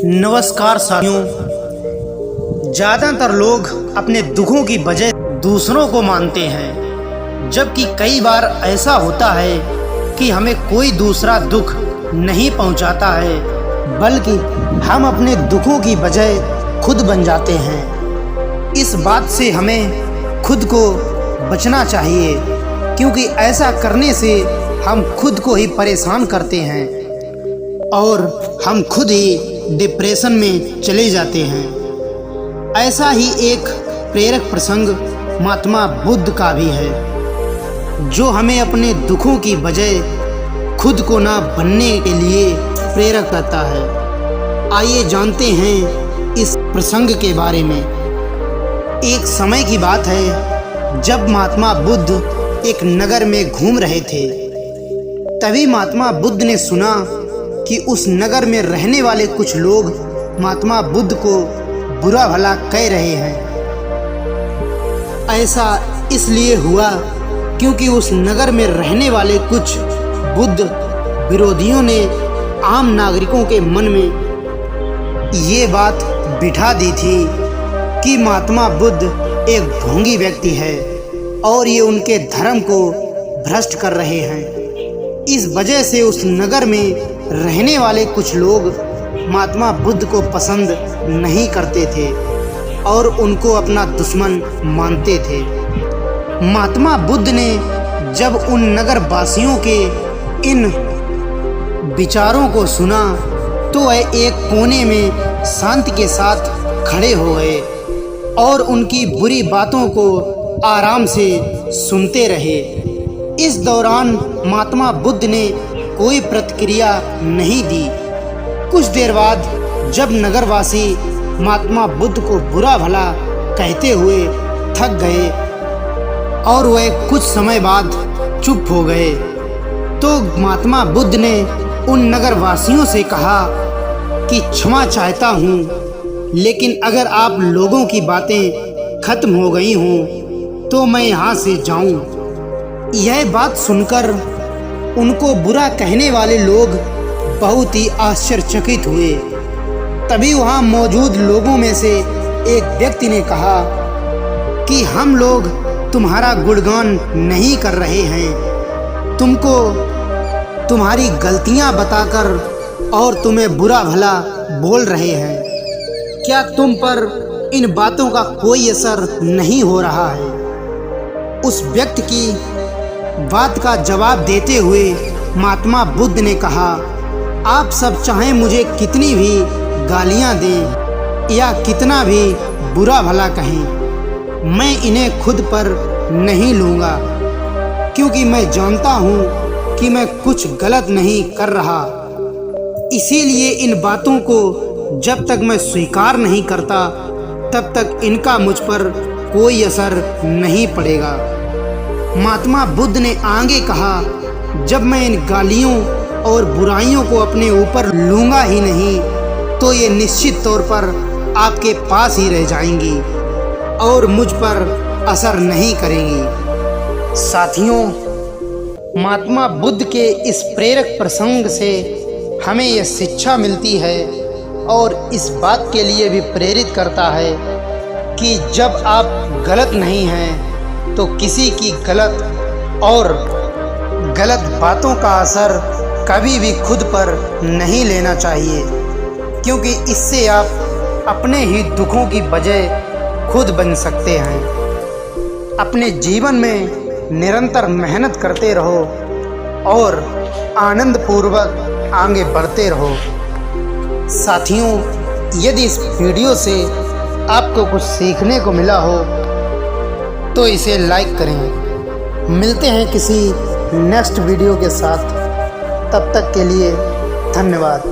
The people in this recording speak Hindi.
नमस्कार साथियों। ज़्यादातर लोग अपने दुखों की वजह दूसरों को मानते हैं, जबकि कई बार ऐसा होता है कि हमें कोई दूसरा दुख नहीं पहुंचाता है, बल्कि हम अपने दुखों की वजह खुद बन जाते हैं। इस बात से हमें खुद को बचना चाहिए, क्योंकि ऐसा करने से हम खुद को ही परेशान करते हैं और हम खुद ही डिप्रेशन में चले जाते हैं। ऐसा ही एक प्रेरक प्रसंग महात्मा बुद्ध का भी है, जो हमें अपने दुखों की बजाय खुद को ना बनने के लिए प्रेरक करता है। आइए जानते हैं इस प्रसंग के बारे में। एक समय की बात है, जब महात्मा बुद्ध एक नगर में घूम रहे थे। तभी महात्मा बुद्ध ने सुना कि उस नगर में रहने वाले कुछ लोग महात्मा बुद्ध को बुरा भला कह रहे हैं। ऐसा इसलिए हुआ क्योंकि उस नगर में रहने वाले कुछ बुद्ध विरोधियों ने आम नागरिकों के मन में ये बात बिठा दी थी कि महात्मा बुद्ध एक ढोंगी व्यक्ति है और ये उनके धर्म को भ्रष्ट कर रहे हैं। इस वजह से उस नगर में रहने वाले कुछ लोग महात्मा बुद्ध को पसंद नहीं करते थे और उनको अपना दुश्मन मानते थे। महात्मा बुद्ध ने जब उन नगर वासियों के इन विचारों को सुना, तो वह एक कोने में शांति के साथ खड़े हो गए और उनकी बुरी बातों को आराम से सुनते रहे। इस दौरान महात्मा बुद्ध ने कोई प्रतिक्रिया नहीं दी। कुछ देर बाद जब नगरवासी महात्मा बुद्ध को बुरा भला कहते हुए थक गए और वह कुछ समय बाद चुप हो गए, तो महात्मा बुद्ध ने उन नगरवासियों से कहा कि क्षमा चाहता हूँ, लेकिन अगर आप लोगों की बातें खत्म हो गई हों तो मैं यहाँ से जाऊँ। यह बात सुनकर उनको बुरा कहने वाले लोग बहुत ही आश्चर्यचकित हुए। तभी वहाँ मौजूद लोगों में से एक व्यक्ति ने कहा कि हम लोग तुम्हारा गुणगान नहीं कर रहे हैं, तुमको तुम्हारी गलतियाँ बताकर और तुम्हें बुरा भला बोल रहे हैं। क्या तुम पर इन बातों का कोई असर नहीं हो रहा है? उस व्यक्ति की बात का जवाब देते हुए महात्मा बुद्ध ने कहा, आप सब चाहें मुझे कितनी भी गालियां दें या कितना भी बुरा भला कहें, मैं इन्हें खुद पर नहीं लूँगा, क्योंकि मैं जानता हूँ कि मैं कुछ गलत नहीं कर रहा। इसीलिए इन बातों को जब तक मैं स्वीकार नहीं करता, तब तक इनका मुझ पर कोई असर नहीं पड़ेगा। महात्मा बुद्ध ने आगे कहा, जब मैं इन गालियों और बुराइयों को अपने ऊपर लूँगा ही नहीं, तो ये निश्चित तौर पर आपके पास ही रह जाएंगी और मुझ पर असर नहीं करेंगी। साथियों, महात्मा बुद्ध के इस प्रेरक प्रसंग से हमें यह शिक्षा मिलती है और इस बात के लिए भी प्रेरित करता है कि जब आप गलत नहीं हैं, तो किसी की गलत और गलत बातों का असर कभी भी खुद पर नहीं लेना चाहिए, क्योंकि इससे आप अपने ही दुखों की वजह खुद बन सकते हैं। अपने जीवन में निरंतर मेहनत करते रहो और आनंद पूर्वक आगे बढ़ते रहो। साथियों, यदि इस वीडियो से आपको कुछ सीखने को मिला हो तो इसे लाइक करें। मिलते हैं किसी नेक्स्ट वीडियो के साथ, तब तक के लिए धन्यवाद।